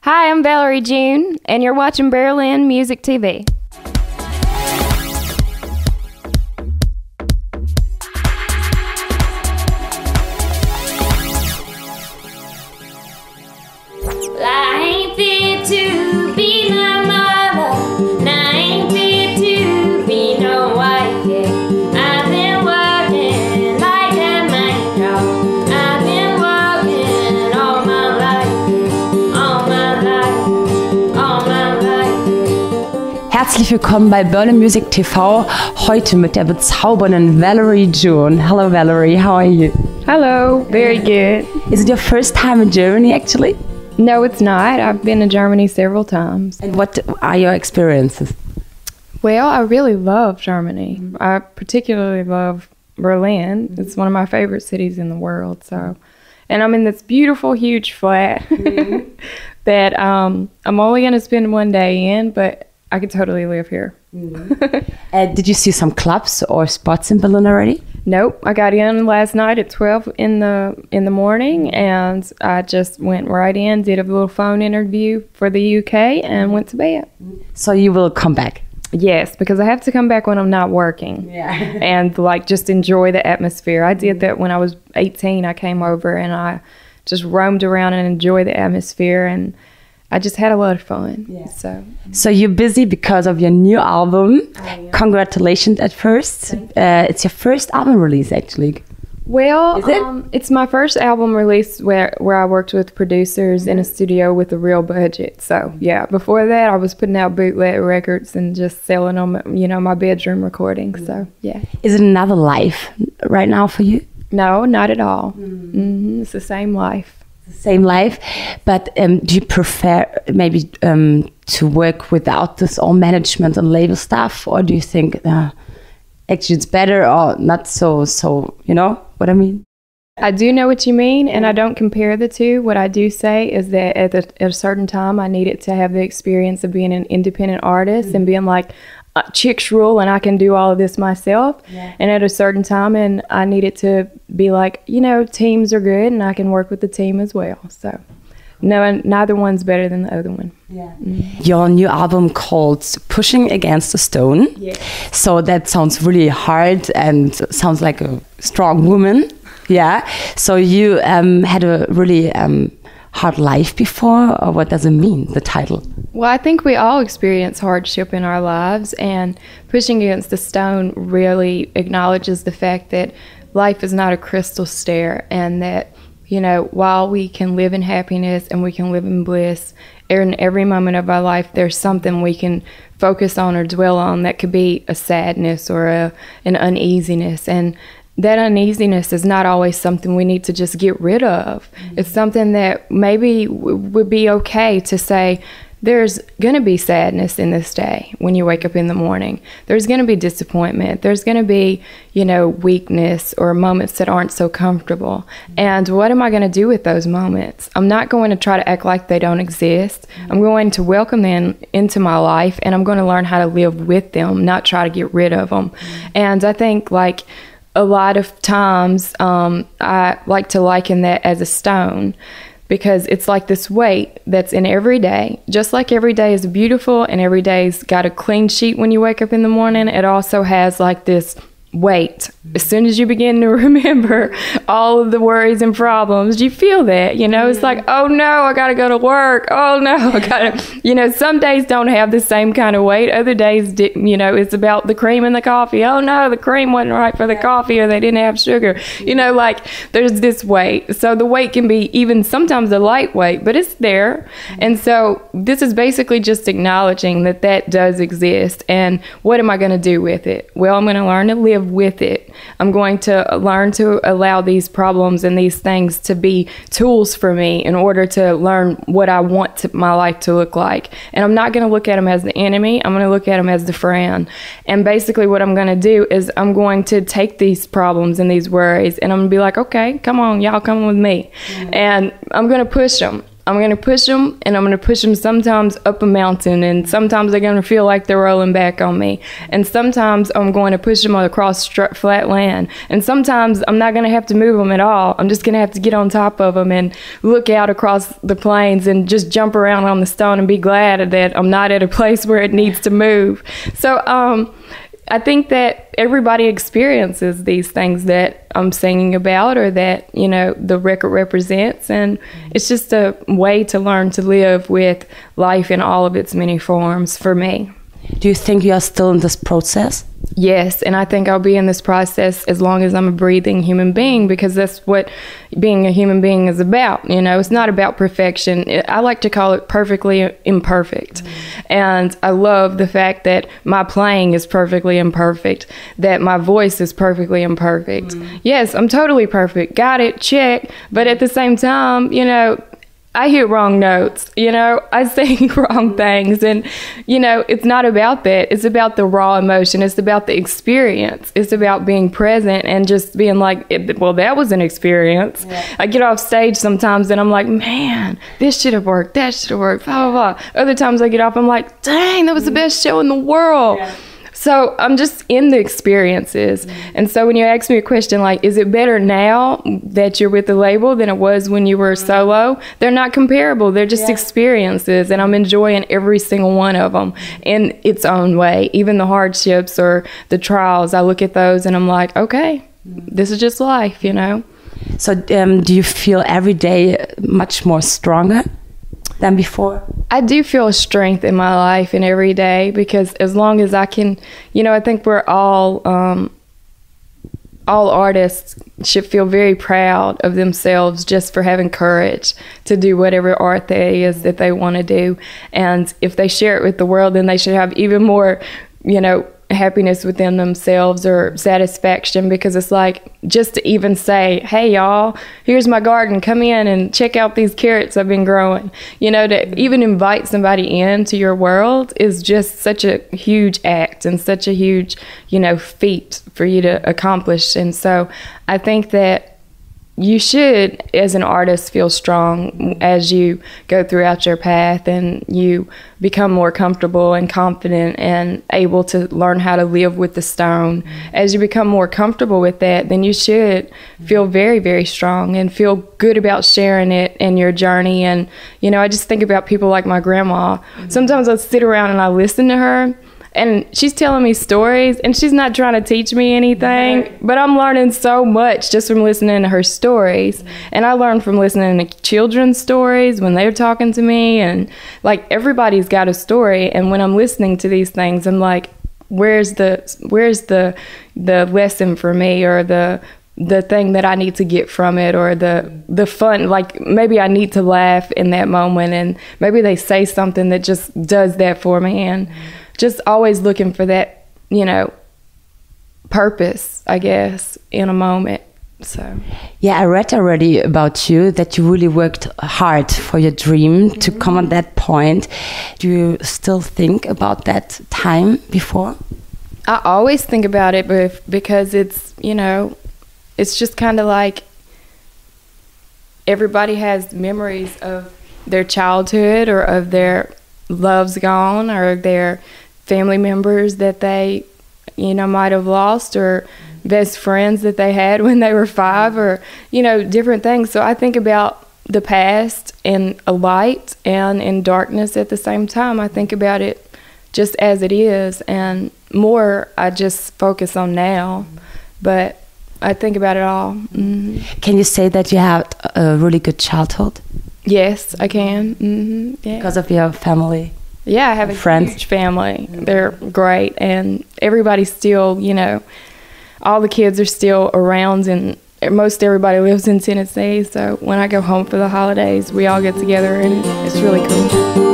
Hi, I'm Valerie June, and you're watching Berlin Music TV. I ain't fit to be no mother, and I ain't fit to be no wife yet. I've been working like a man dog. I've been working all my life, all my life, all my life. Herzlich willkommen bei Berlin Music TV, heute mit der bezaubernden Valerie June. Hello Valerie, how are you? Hello, very good. Is it your first time in Germany actually? No, it's not. I've been to Germany several times. And what are your experiences? Well, I really love Germany. I particularly love Berlin. It's one of my favorite cities in the world. And I'm in this beautiful, huge flat that I'm only going to spend one day in, but I could totally live here. Did you see some clubs or spots in Berlin already? Nope. I got in last night at 12 in the morning, and I just went right in, did a little phone interview for the UK, and went to bed. So you will come back? Yes, because I have to come back when I'm not working. Yeah. And just enjoy the atmosphere. I did that when I was 18. I came over and I just roamed around and enjoyed the atmosphere, and I just had a lot of fun. Yeah. So you're busy because of your new album. Congratulations at first. It's your first album release actually. Well, Is it? It's my first album release where I worked with producers in a studio with a real budget. So yeah, before that I was putting out bootleg records and just selling them, my bedroom recordings. So yeah. Is it another life right now for you? No, not at all. It's the same life. Same life, but do you prefer maybe to work without this all management and label stuff, or do you think actually it's better or not so you know what I mean? I do know what you mean, and I don't compare the two. What I do say is that at a certain time I needed to have the experience of being an independent artist and being like, chicks rule and I can do all of this myself. And at a certain time, and I needed to be like, teams are good and I can work with the team as well. So no, neither one's better than the other one. Your new album called Pushing Against a Stone. So that sounds really hard and sounds like a strong woman. So you had a really hard life before, or what does it mean, the title? Well, I think we all experience hardship in our lives, and Pushing Against the Stone really acknowledges the fact that life is not a crystal stair, and that, while we can live in happiness and we can live in bliss, in every moment of our life, there's something we can focus on or dwell on that could be a sadness or an uneasiness. And that uneasiness is not always something we need to just get rid of. It's something that maybe would be okay to say, there's going to be sadness in this day when you wake up in the morning. There's going to be disappointment. There's going to be, weakness or moments that aren't so comfortable. And what am I going to do with those moments? I'm not going to try to act like they don't exist. I'm going to welcome them into my life, and I'm going to learn how to live with them, not try to get rid of them. And I think a lot of times I like to liken that as a stone, because it's like this weight that's in every day. Just like every day is beautiful and every day's got a clean sheet when you wake up in the morning, it also has this weight. As soon as you begin to remember all of the worries and problems, you feel that, it's like, oh no, I gotta go to work. Oh no, I gotta, some days don't have the same kind of weight. Other days, it's about the cream in the coffee. Oh no, the cream wasn't right for the coffee, or they didn't have sugar. There's this weight. So the weight can be even sometimes a light weight, but it's there. And so this is basically just acknowledging that does exist. And what am I gonna do with it? Well, I'm gonna learn to live with it. I'm going to learn to allow these problems and these things to be tools for me in order to learn what I want my life to look like. And I'm not going to look at them as the enemy. I'm going to look at them as the friend. And basically what I'm going to do is I'm going to take these problems and these worries, and I'm going to be like, okay, come on, y'all come with me. And I'm going to push them. I'm going to push them, and I'm going to push them sometimes up a mountain, and sometimes they're going to feel like they're rolling back on me. And sometimes I'm going to push them across flat land. And sometimes I'm not going to have to move them at all. I'm just going to have to get on top of them and look out across the plains and just jump around on the stone and be glad that I'm not at a place where it needs to move. So I think that everybody experiences these things that I'm singing about, or that, you know, the record represents. And it's just a way to learn to live with life in all of its many forms for me. Do you think you are still in this process? Yes, and I think I'll be in this process as long as I'm a breathing human being, because that's what being a human being is about. You know, it's not about perfection. I like to call it perfectly imperfect. And I love the fact that my playing is perfectly imperfect, that my voice is perfectly imperfect. Yes, I'm totally perfect. Got it, check. But at the same time, you know, I hit wrong notes, you know, I sing wrong things, and, you know, it's not about that. It's about the raw emotion. It's about the experience. It's about being present and just being like, well, that was an experience. Yeah. I get off stage sometimes and I'm like, man, this should have worked. That should have worked, blah, blah, blah. Other times I get off, I'm like, dang, that was the best show in the world. Yeah. So I'm just in the experiences. And so when you ask me a question like, is it better now that you're with the label than it was when you were solo? They're not comparable. They're just experiences. And I'm enjoying every single one of them in its own way. Even the hardships or the trials, I look at those and I'm like, okay, this is just life, you know? So do you feel every day much more stronger than before? I do feel strength in my life and every day, because as long as I can, you know, I think we're all artists should feel very proud of themselves just for having courage to do whatever art there is that they want to do. And if they share it with the world, then they should have even more, you know, happiness within themselves or satisfaction, because it's like, just to even say, hey y'all, here's my garden, come in and check out these carrots I've been growing, you know, to even invite somebody into your world is just such a huge act and such a huge, you know, feat for you to accomplish. And so I think that you should, as an artist, feel strong as you go throughout your path and you become more comfortable and confident and able to learn how to live with the stone. As you become more comfortable with that, then you should feel very, very strong and feel good about sharing it in your journey. And, you know, I just think about people like my grandma. Sometimes I sit around and I listen to her, and she's telling me stories, and she's not trying to teach me anything, but I'm learning so much just from listening to her stories. And I learned from listening to children's stories when they're talking to me, and like, everybody's got a story. And when I'm listening to these things, I'm like, where's the lesson for me, or the thing that I need to get from it, or the fun, like maybe I need to laugh in that moment, and maybe they say something that just does that for me. And just always looking for that, you know, purpose, I guess, in a moment. So yeah, I read already about you that you really worked hard for your dream to come at that point. Do you still think about that time before? I always think about it, because it's, you know, it's just kind of like everybody has memories of their childhood, or of their loves gone, or their family members that they, you know, might have lost, or best friends that they had when they were 5, or, you know, different things. So I think about the past in a light and in darkness at the same time. I think about it just as it is, and more I just focus on now, but I think about it all. Can you say that you had a really good childhood? Yes, I can. Yeah. Because of your family? Yeah, I have a huge family. They're great, and everybody's still, you know, all the kids are still around, and most everybody lives in Tennessee. So when I go home for the holidays, we all get together, and it's really cool.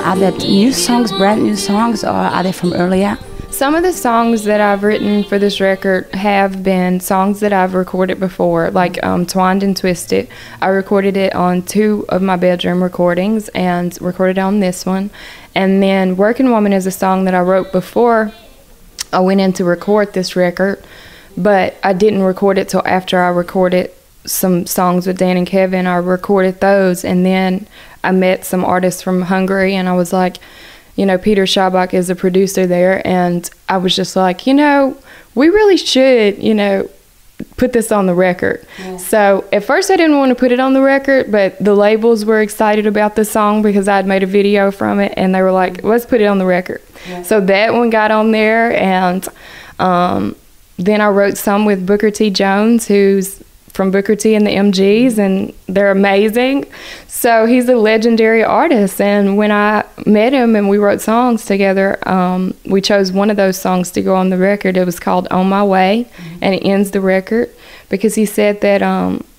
Are that new songs, brand new songs, or are they from earlier? Some of the songs that I've written for this record have been songs that I've recorded before, like Twined and Twisted. I recorded it on 2 of my bedroom recordings and recorded it on this one. And then Working Woman is a song that I wrote before I went in to record this record, but I didn't record it till after I recorded some songs with Dan and Kevin. I recorded those, and then I met some artists from Hungary, and I was like, you know, Peter Schabach is a producer there, and I was just like, you know, we really should, you know, put this on the record. Yeah. So at first I didn't want to put it on the record, but the labels were excited about the song because I'd made a video from it, and they were like, let's put it on the record. Yeah. So that one got on there, and then I wrote some with Booker T. Jones, who's from Booker T and the MGs, and they're amazing. So he's a legendary artist, and when I met him and we wrote songs together, we chose one of those songs to go on the record. It was called On My Way, and it ends the record because he said that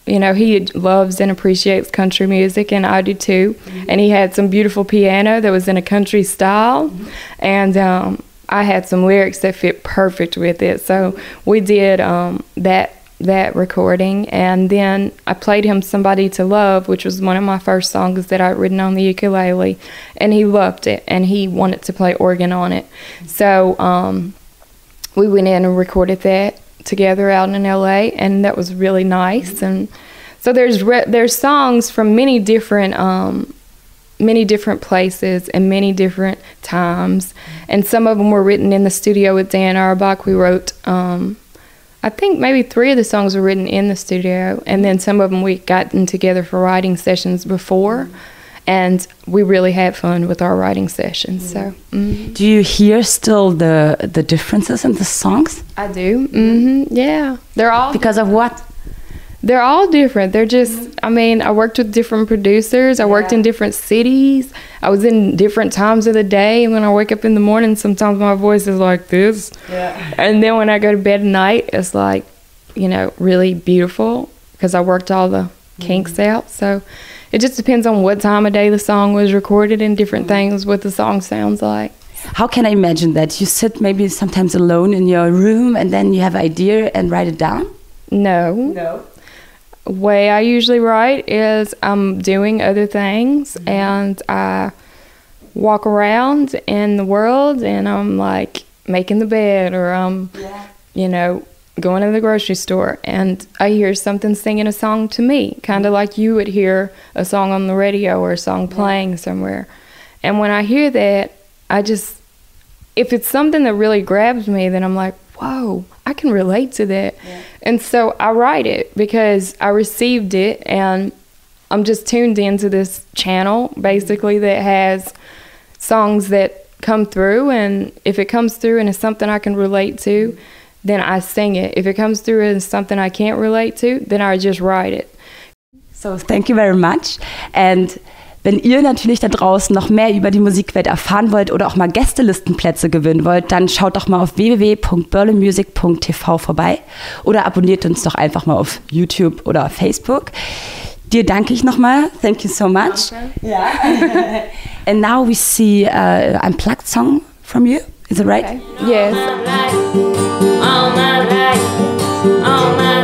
you know, he loves and appreciates country music, and I do too. And he had some beautiful piano that was in a country style, and I had some lyrics that fit perfect with it. So we did that recording, and then I played him Somebody to Love, which was one of my first songs that I'd written on the ukulele, and he loved it, and he wanted to play organ on it. So we went in and recorded that together out in LA, and that was really nice. And so there's songs from many different places and many different times, and some of them were written in the studio with Dan Auerbach. We wrote I think maybe 3 of the songs were written in the studio, and then some of them we gotten together for writing sessions before, and we really had fun with our writing sessions. So, do you hear still the differences in the songs? I do. Yeah, they're all because of what? They're all different. They're just, I mean, I worked with different producers. I worked in different cities. I was in different times of the day. When I wake up in the morning, sometimes my voice is like this. Yeah. And then when I go to bed at night, it's like, you know, really beautiful because I worked all the kinks out. So it just depends on what time of day the song was recorded and different things, what the song sounds like. How can I imagine that? You sit maybe sometimes alone in your room and then you have an idea and write it down? No. Way I usually write is I'm doing other things, and I walk around in the world, and I'm like making the bed, or I'm you know, going to the grocery store, and I hear something singing a song to me, kind of like you would hear a song on the radio or a song playing somewhere. And when I hear that, if it's something that really grabs me, then I'm like, whoa, I can relate to that. Yeah. And so I write it because I received it, and I'm just tuned into this channel basically that has songs that come through, and if it comes through and it's something I can relate to, then I sing it. If it comes through and it's something I can't relate to, then I just write it. So thank you very much. And wenn ihr natürlich da draußen noch mehr über die Musikwelt erfahren wollt oder auch mal Gästelistenplätze gewinnen wollt, dann schaut doch mal auf www.berlinmusic.tv vorbei oder abonniert uns doch einfach mal auf YouTube oder Facebook. Dir danke ich nochmal. Thank you so much. Okay. Yeah. And now we see an Unplugged song from you. Is it right? Okay. Yes. All my life, all my